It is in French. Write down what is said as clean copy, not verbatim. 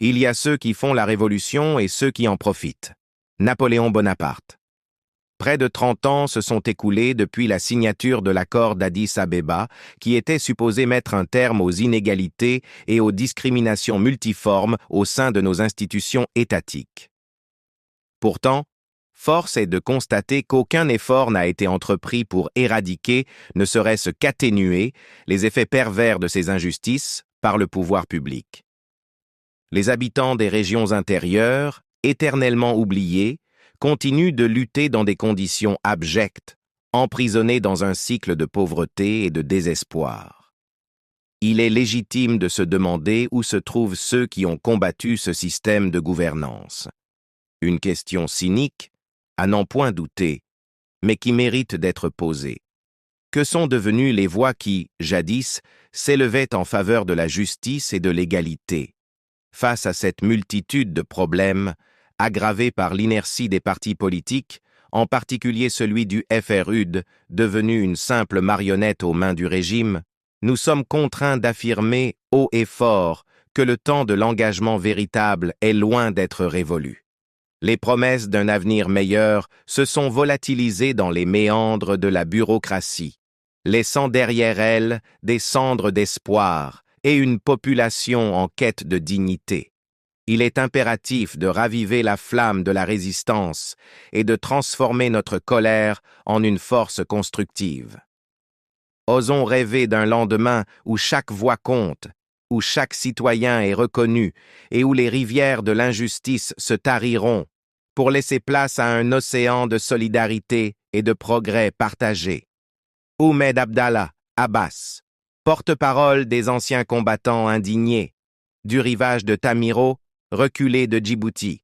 Il y a ceux qui font la révolution et ceux qui en profitent. Napoléon Bonaparte. Près de 30 ans se sont écoulés depuis la signature de l'accord d'Addis-Abeba, qui était supposé mettre un terme aux inégalités et aux discriminations multiformes au sein de nos institutions étatiques. Pourtant, force est de constater qu'aucun effort n'a été entrepris pour éradiquer, ne serait-ce qu'atténuer, les effets pervers de ces injustices par le pouvoir public. Les habitants des régions intérieures, éternellement oubliés, continuent de lutter dans des conditions abjectes, emprisonnés dans un cycle de pauvreté et de désespoir. Il est légitime de se demander où se trouvent ceux qui ont combattu ce système de gouvernance. Une question cynique, à n'en point douter, mais qui mérite d'être posée. Que sont devenues les voix qui, jadis, s'élevaient en faveur de la justice et de l'égalité, face à cette multitude de problèmes aggravés par l'inertie des partis politiques, en particulier celui du FRUD, devenu une simple marionnette aux mains du régime? Nous sommes contraints d'affirmer haut et fort que le temps de l'engagement véritable est loin d'être révolu. Les promesses d'un avenir meilleur se sont volatilisées dans les méandres de la bureaucratie, laissant derrière elles des cendres d'espoir et une population en quête de dignité. Il est impératif de raviver la flamme de la résistance et de transformer notre colère en une force constructive. Osons rêver d'un lendemain où chaque voix compte, où chaque citoyen est reconnu et où les rivières de l'injustice se tariront pour laisser place à un océan de solidarité et de progrès partagés. Ahmed Abdallah Abbas, porte-parole des anciens combattants indignés, du rivage de Tamiro, reculé de Djibouti.